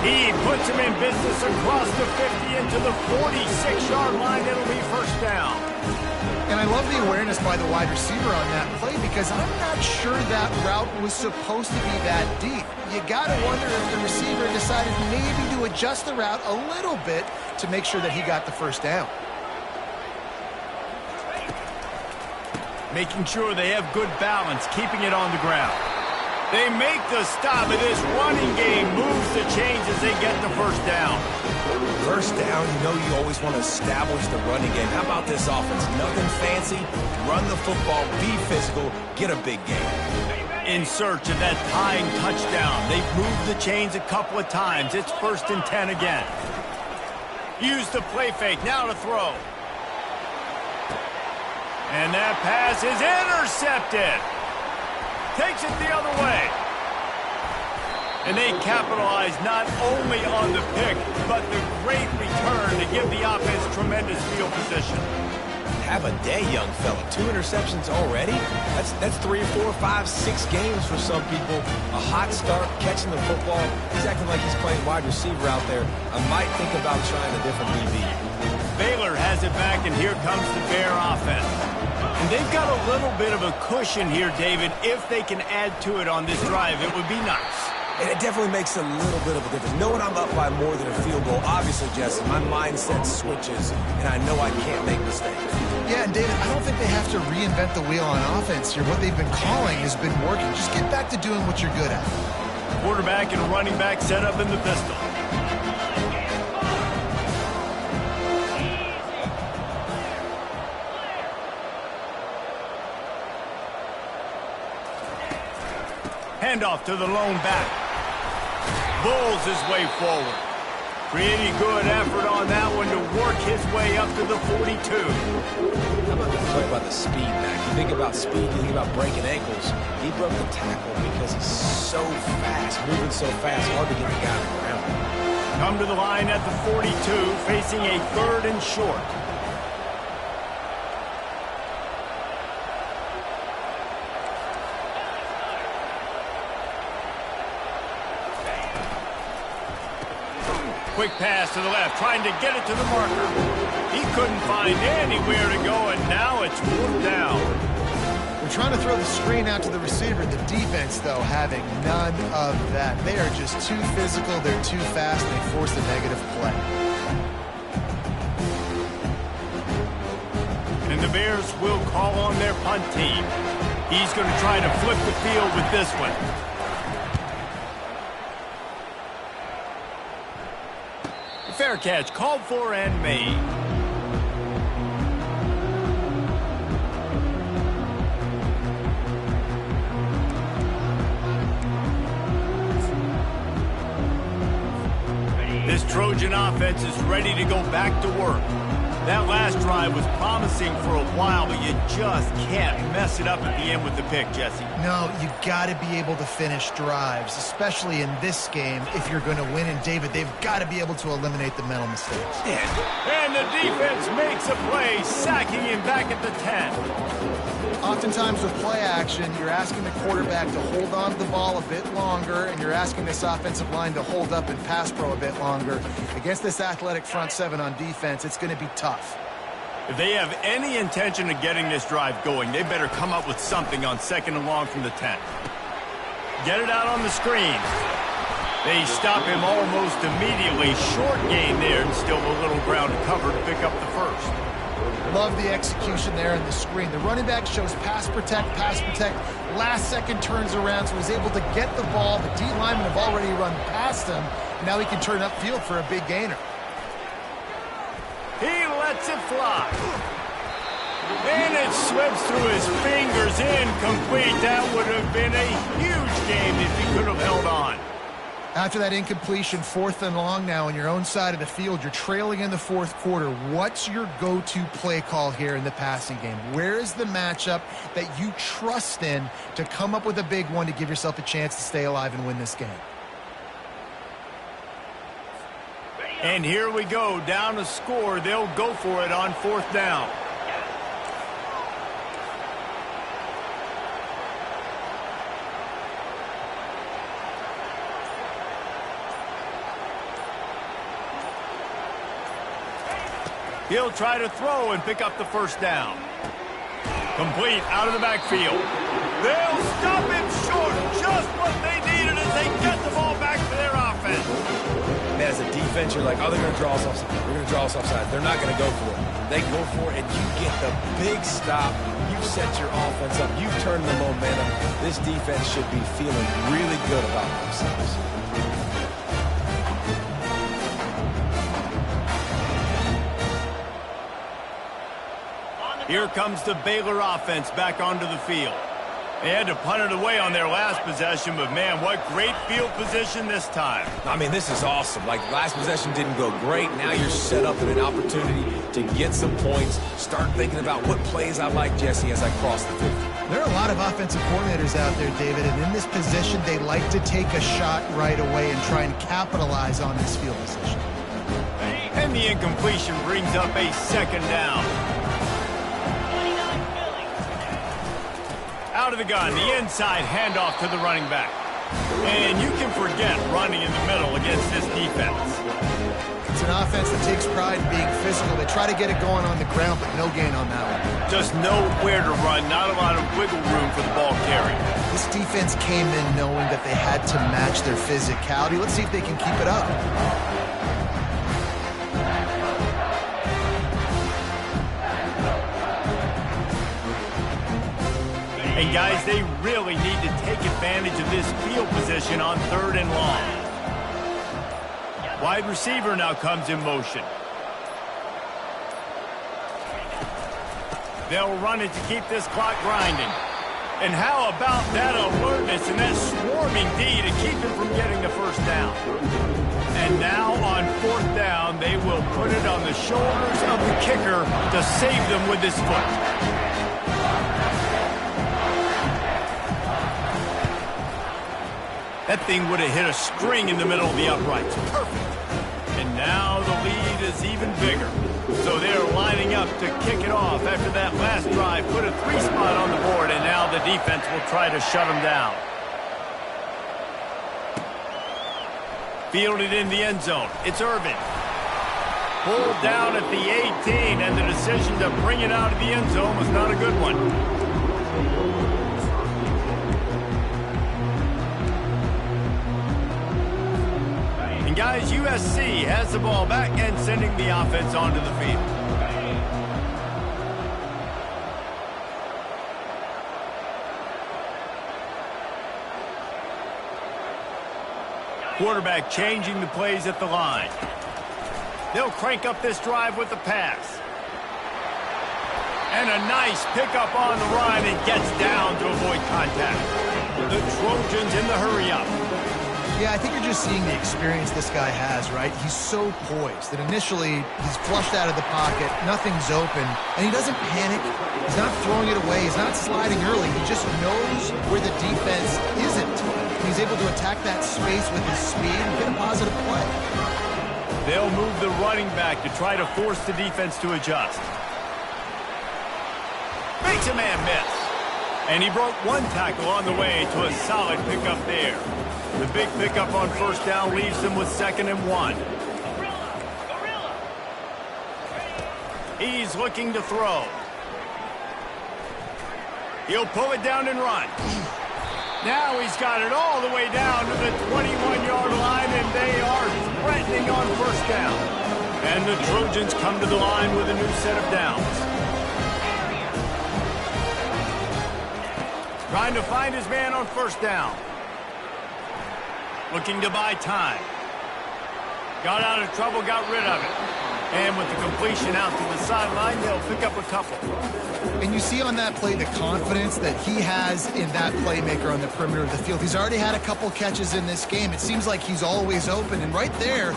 Speaker 1: He puts him in business across the 50 into the 46-yard line. It'll be first down.
Speaker 3: And I love the awareness by the wide receiver on that play, because I'm not sure that route was supposed to be that deep. You got to wonder if the receiver decided maybe to adjust the route a little bit to make sure that he got the first down.
Speaker 1: Making sure they have good balance, keeping it on the ground. They make the stop, and this running game moves the chains as they get the first down.
Speaker 2: First down, you know you always want to establish the running game. How about this offense? Nothing fancy. Run the football, be physical, get a big game.
Speaker 1: In search of that tying touchdown. They've moved the chains a couple of times. It's 1st and 10 again. Use the play fake. Now to throw. And that pass is intercepted. Takes it the other way. And they capitalize not only on the pick, but the great return to give the offense tremendous field position.
Speaker 2: Have a day, young fella. 2 interceptions already? That's 3 or 4 or 5, 6 games for some people. A hot start, catching the football. He's acting like he's playing wide receiver out there. I might think about trying a different DB.
Speaker 1: Baylor has it back, and here comes the Bear offense. And they've got a little bit of a cushion here, David. If they can add to it on this drive, it would be nice.
Speaker 2: And it definitely makes a little bit of a difference. Knowing I'm up by more than a field goal, obviously, Jesse, my mindset switches, and I know I can't make mistakes.
Speaker 3: Yeah, and David, I don't think they have to reinvent the wheel on offense here. What they've been calling has been working. Just get back to doing what you're good at.
Speaker 1: Quarterback and running back set up in the pistol. Handoff to the lone back. Bulls his way forward. Pretty good effort on that one to work his way up to the 42.
Speaker 2: How about the talk about the speed back? You think about speed, you think about breaking ankles. He broke the tackle because he's so fast, moving so fast, hard to get the guy on the ground.
Speaker 1: Come to the line at the 42, facing a 3rd and short. Quick pass to the left, trying to get it to the marker. He couldn't find anywhere to go, and now it's 4th down.
Speaker 3: They're trying to throw the screen out to the receiver. The defense, though, having none of that. They are just too physical. They're too fast. And they force a negative play.
Speaker 1: And the Bears will call on their punt team. He's going to try to flip the field with this one. Fair catch, called for and made. This Trojan offense is ready to go back to work. That last drive was promising for a while, but you just can't mess it up at the end with the pick, Jesse.
Speaker 3: No, you got to be able to finish drives, especially in this game if you're going to win. And, David, they've got to be able to eliminate the mental mistakes.
Speaker 1: And the defense makes a play, sacking him back at the 10.
Speaker 3: Oftentimes with play action, you're asking the quarterback to hold on to the ball a bit longer, and you're asking this offensive line to hold up and pass pro a bit longer. Against this athletic front seven on defense, it's going to be tough.
Speaker 1: If they have any intention of getting this drive going, they better come up with something on 2nd and long from the 10. Get it out on the screen. They stop him almost immediately. Short gain there, and still a little ground to cover to pick up the first.
Speaker 3: Love the execution there in the screen. The running back shows pass protect. Last second turns around, so he's able to get the ball. The D linemen have already run past him. Now he can turn upfield for a big gainer.
Speaker 1: He lets it fly. And it slips through his fingers, incomplete. That would have been a huge game if he could have held on.
Speaker 3: After that incompletion, 4th and long now on your own side of the field, you're trailing in the 4th quarter. What's your go-to play call here in the passing game? Where is the matchup that you trust in to come up with a big one to give yourself a chance to stay alive and win this game?
Speaker 1: And here we go, down a score. They'll go for it on 4th down. He'll try to throw and pick up the first down. Complete out of the backfield. They'll stop him short. Just what they needed as they get the ball back to their offense.
Speaker 2: Man, as a defense, you're like, oh, they're going to draw us offside. They're going to draw us offside. They're not going to go for it. They go for it, and you get the big stop. You set your offense up. You turn the momentum. This defense should be feeling really good about themselves.
Speaker 1: Here comes the Baylor offense back onto the field. They had to punt it away on their last possession, but man, what great field position this time.
Speaker 2: I mean, this is awesome. Like, last possession didn't go great. Now you're set up in an opportunity to get some points. Start thinking about what plays I like, Jesse, as I cross the 50.
Speaker 3: There are a lot of offensive coordinators out there, David, and in this position, they like to take a shot right away and try and capitalize on this field position.
Speaker 1: And the incompletion brings up a 2nd down. Out of the gun, the inside handoff to the running back. And you can forget running in the middle against this defense.
Speaker 3: It's an offense that takes pride in being physical. They try to get it going on the ground, but no gain on that one.
Speaker 1: Just nowhere to run, not a lot of wiggle room for the ball carry.
Speaker 3: This defense came in knowing that they had to match their physicality. Let's see if they can keep it up.
Speaker 1: And guys, they really need to take advantage of this field position on 3rd and long. Wide receiver now comes in motion. They'll run it to keep this clock grinding. And how about that alertness and that swarming D to keep him from getting the first down? And now on 4th down, they will put it on the shoulders of the kicker to save them with his foot. That thing would have hit a string in the middle of the uprights. Perfect. And now the lead is even bigger. So they're lining up to kick it off after that last drive. Put a 3-spot on the board, and now the defense will try to shut them down. Fielded in the end zone. It's Irvin. Pulled down at the 18, and the decision to bring it out of the end zone was not a good one. And guys, USC has the ball back and sending the offense onto the field. Quarterback changing the plays at the line. They'll crank up this drive with the pass. And a nice pickup on the run and gets down to avoid contact. The Trojans in the hurry-up.
Speaker 3: Yeah, I think you're just seeing the experience this guy has, right? He's so poised that initially he's flushed out of the pocket, nothing's open, and he doesn't panic. He's not throwing it away. He's not sliding early. He just knows where the defense isn't. He's able to attack that space with his speed and get a positive play.
Speaker 1: They'll move the running back to try to force the defense to adjust. Makes a man miss. And he broke one tackle on the way to a solid pickup there. The big pickup on first down leaves them with 2nd and 1. He's looking to throw. He'll pull it down and run. Now he's got it all the way down to the 21-yard line, and they are threatening on first down. And the Trojans come to the line with a new set of downs. Trying to find his man on first down. Looking to buy time. Got out of trouble, got rid of it. And with the completion out to the sideline, they'll pick up a couple.
Speaker 3: And you see on that play the confidence that he has in that playmaker on the perimeter of the field. He's already had a couple catches in this game. It seems like he's always open. And right there,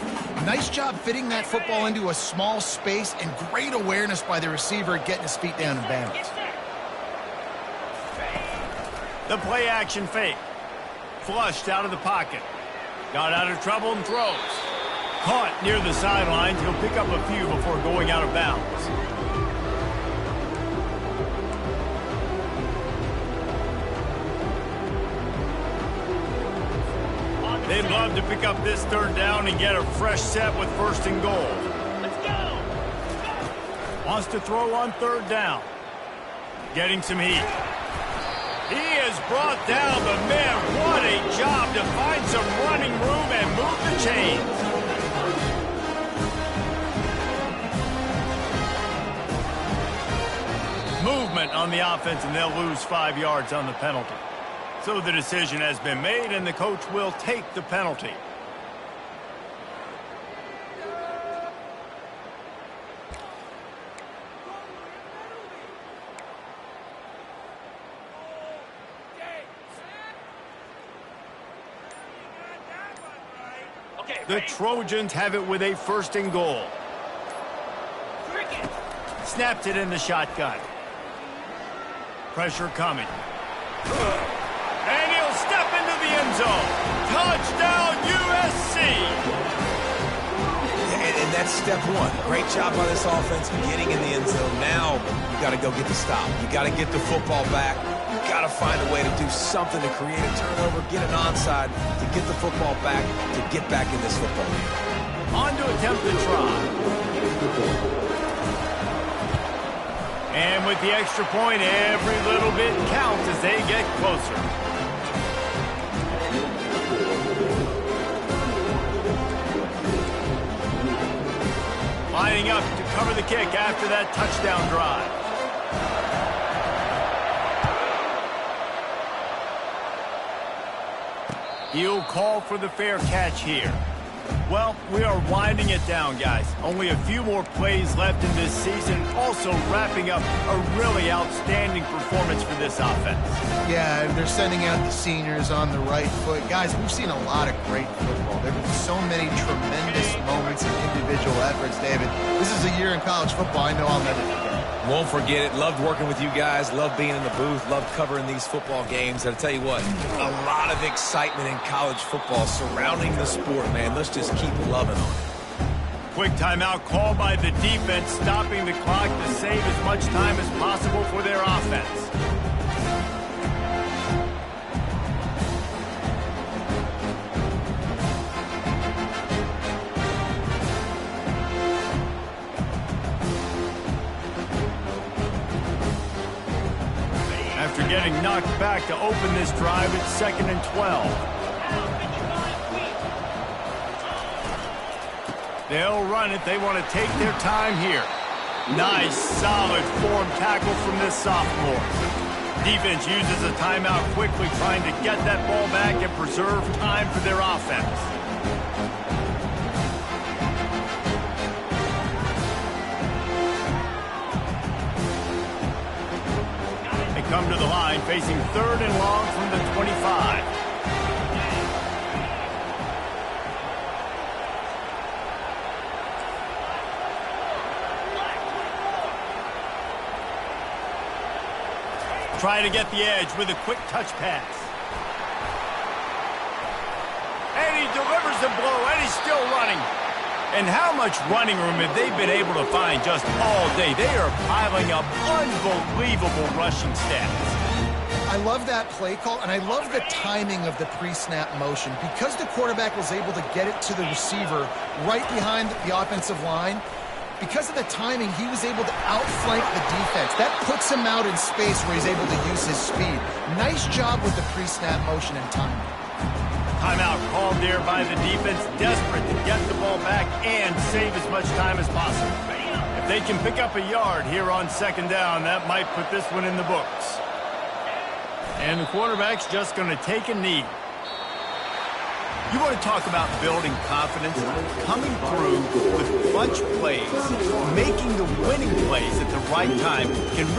Speaker 3: nice job fitting that football into a small space and great awareness by the receiver getting his feet down in bounds.
Speaker 1: The play action fake. Flushed out of the pocket. Got out of trouble and throws. Caught near the sidelines. He'll pick up a few before going out of bounds. They'd love to pick up this 3rd down and get a fresh set with 1st and goal.
Speaker 4: Let's go!
Speaker 1: Wants to throw on 3rd down. Getting some heat. He has brought down the man. What a job to find some running room and move the chains. Movement on the offense, and they'll lose 5 yards on the penalty. So the decision has been made, and the coach will take the penalty. The Trojans have it with a 1st and goal. Snapped it in the shotgun. Pressure coming. And he'll step into the end zone. Touchdown, USC!
Speaker 2: And that's step one. Great job by this offense getting in the end zone. Now you got to go get the stop. You got to get the football back. You got to find a way to do something to create a turnover, get an onside, to get the football back, to get back in this football game.
Speaker 1: On to attempt the try. And with the extra point, every little bit counts as they get closer. Lining up to cover the kick after that touchdown drive. He'll call for the fair catch here. Well, we are winding it down, guys. Only a few more plays left in this season. Also wrapping up a really outstanding performance for this offense.
Speaker 3: Yeah, they're sending out the seniors on the right foot. Guys, we've seen a lot of great football. There have been so many tremendous moments and individual efforts, David. This is a year in college football I know I'll never forget.
Speaker 2: Won't forget it. Loved working with you guys. Loved being in the booth. Loved covering these football games. And I'll tell you what, a lot of excitement in college football surrounding the sport, man. Let's just keep loving on it.
Speaker 1: Quick timeout called by the defense, stopping the clock to save as much time as possible for their offense. After getting knocked back to open this drive, it's 2nd and 12. They'll run it. They want to take their time here. Nice, solid form tackle from this sophomore. Defense uses a timeout quickly, trying to get that ball back and preserve time for their offense. They come to the line, facing 3rd and long from the 25. Trying to get the edge with a quick touch pass. And he delivers the blow, and he's still running. And how much running room have they been able to find just all day? They are piling up unbelievable rushing stats.
Speaker 3: I love that play call, and I love the timing of the pre-snap motion. Because the quarterback was able to get it to the receiver right behind the offensive line, because of the timing, he was able to outflank the defense. That puts him out in space where he's able to use his speed. Nice job with the pre-snap motion and timing.
Speaker 1: Timeout called there by the defense, desperate to get the ball back and save as much time as possible. If they can pick up a yard here on 2nd down, that might put this one in the books. And the quarterback's just going to take a knee. You want to talk about building confidence? Coming through with clutch plays, making the winning plays at the right time can